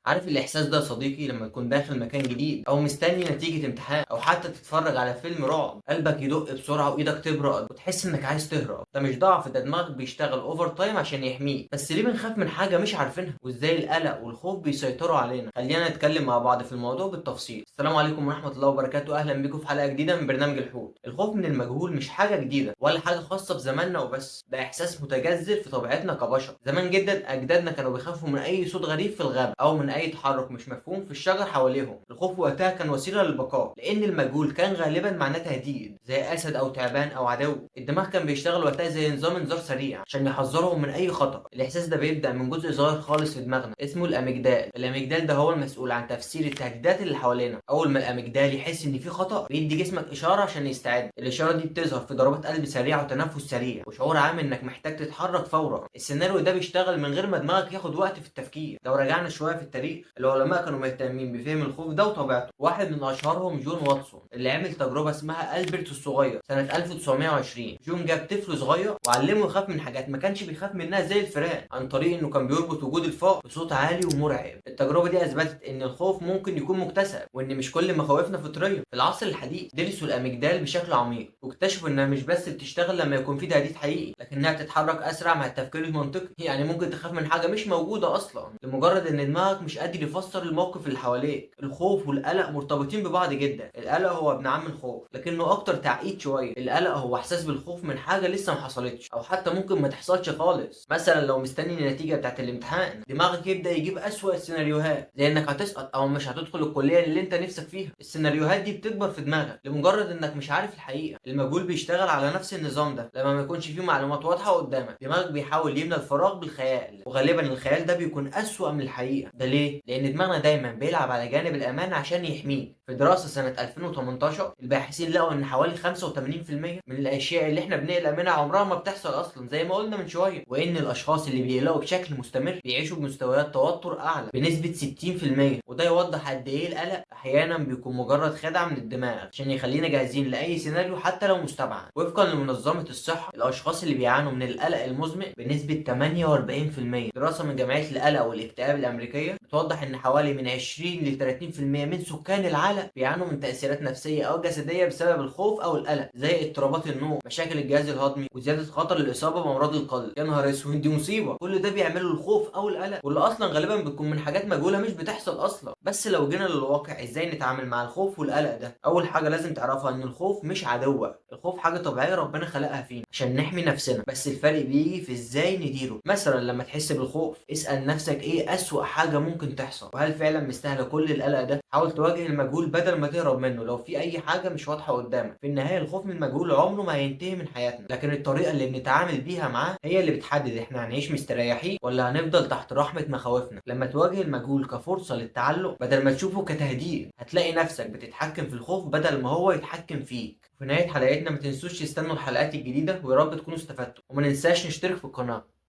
عارف الإحساس ده يا صديقي لما تكون داخل مكان جديد أو مستني نتيجة امتحان أو حتى تتفرج على فيلم رعب، قلبك يدق بسرعة وإيدك تبرق وتحس إنك عايز تهرب. ده مش ضعف، ده دماغك بيشتغل أوفر تايم عشان يحميك. بس ليه بنخاف من حاجة مش عارفينها؟ وإزاي القلق والخوف بيسيطروا علينا؟ خلينا نتكلم مع بعض في الموضوع بالتفصيل. السلام عليكم ورحمة الله وبركاته، أهلا بيكم في حلقة جديدة من برنامج الحوت. الخوف من المجهول مش حاجة جديدة ولا حاجة خاصة بزماننا وبس، ده إحساس متجذر في طبيعتنا كبشر. زمان جدا أجدادنا كانوا بيخافوا من أي صوت غريب في الغابة أو من أي تحرك مش مفهوم في الشجر حواليهم. الخوف وقتها كان وسيلة للبقاء، لأن المجهول كان غالبا معناه تهديد زي أسد أو تعبان أو عدو. الدماغ كان بيشتغل وقتها زي نظام إنذار سريع عشان يحذرهم من أي خطر. الإحساس ده بيبدأ من جزء صغير خالص في دماغنا اسمه الأميجدال. الأميجدال ده هو المسؤول عن تفسير التهديدات اللي حوالينا. أول ما الأميجدال يحس إن في خطر بيدي جسمك إشارة عشان يستعد. الإشارة دي بتظهر في ضربات قلب سريعة وتنفس سريع وشعور عام إنك محتاج تتحرك فورا. السيناريو ده بيشتغل من غير ما دماغك ياخد وقت في التفكير. لو رجعنا شوية في التاريخ، العلماء كانوا مهتمين بفهم الخوف ده وطبيعته. واحد من اشهرهم جون واتسون اللي عمل تجربه اسمها ألبرت الصغير سنه 1920. جون جاب طفل صغير وعلمه يخاف من حاجات ما كانش بيخاف منها زي الفئران، عن طريق انه كان بيربط وجود الفار بصوت عالي ومرعب. التجربه دي اثبتت ان الخوف ممكن يكون مكتسب وان مش كل مخاوفنا فطريه. في العصر الحديث درسوا الاميجدال بشكل عميق واكتشفوا انها مش بس بتشتغل لما يكون في تهديد حقيقي، لكنها تتحرك اسرع مع التفكير المنطقي. يعني ممكن تخاف من حاجه مش موجوده اصلا لمجرد ان دماغك مش قادر يفسر الموقف اللي حواليك. الخوف والقلق مرتبطين ببعض جدا. القلق هو ابن عم الخوف لكنه اكتر تعقيد شويه. القلق هو احساس بالخوف من حاجه لسه ما حصلتش او حتى ممكن ما تحصلش خالص. مثلا لو مستني النتيجه بتاعت الامتحان، دماغك يبدا يجيب اسوأ السيناريوهات زي انك هتسقط او مش هتدخل الكليه اللي انت نفسك فيها. السيناريوهات دي بتكبر في دماغك لمجرد انك مش عارف الحقيقه. المجهول بيشتغل على نفس النظام ده. لما ما يكونش فيه معلومات واضحه قدامك، دماغك بيحاول يملى الفراغ بالخيال، وغالبا الخيال ده بيكون اسوأ من الحقيقه. ده ليه؟ لان دماغنا دايما بيلعب على جانب الامان عشان يحميك. في دراسه سنه 2018 الباحثين لقوا ان حوالي 85% من الاشياء اللي احنا بنقلق منها عمرها ما بتحصل اصلا زي ما قلنا من شويه، وان الاشخاص اللي بيقلقوا بشكل مستمر بيعيشوا بمستويات توتر اعلى بنسبه 60%. وده يوضح قد ايه القلق احيانا بيكون مجرد خدعه من الدماغ عشان يخلينا جاهزين لاي سيناريو حتى لو مستبعد. وفقا لمنظمه الصحه، الاشخاص اللي بيعانوا من القلق المزمن بنسبه 48%. دراسه من جمعيه القلق والاكتئاب الامريكيه بتوضح ان حوالي من 20 ل 30% من سكان العالم بيعانوا من تاثيرات نفسيه او جسديه بسبب الخوف او القلق، زي اضطرابات النوم، مشاكل الجهاز الهضمي، وزياده خطر الاصابه بامراض القلب. يا نهار اسود، دي مصيبه! كل ده بيعمله الخوف او القلق، واللي اصلا غالبا بتكون من حاجات مجهوله مش بتحصل اصلا. بس لو جينا للواقع، ازاي نتعامل مع الخوف والقلق ده؟ اول حاجه لازم تعرفها ان الخوف مش عدوك. الخوف حاجه طبيعيه ربنا خلقها فينا عشان نحمي نفسنا، بس الفرق بيجي في ازاي نديره. مثلا لما تحس بالخوف، اسال نفسك ايه اسوأ حاجه ممكن تحصل، وهل فعلا مستاهله كل القلق ده؟ حاول تواجه المجهول بدل ما تهرب منه. لو في اي حاجه مش واضحه قدامك، في النهايه الخوف من المجهول عمره ما هينتهي من حياتنا، لكن الطريقه اللي بنتعامل بيها معاه هي اللي بتحدد احنا هنعيش مستريحين ولا هنفضل تحت رحمه مخاوفنا. لما تواجه المجهول كفرصه للتعلم بدل ما تشوفه كتهديد، هتلاقي نفسك بتتحكم في الخوف بدل ما هو يتحكم فيك. في نهايه حلقتنا ما تنسوش تستنوا الحلقات الجديده، ويا رب تكونوا استفدتوا، وما ننساش نشترك في القناه.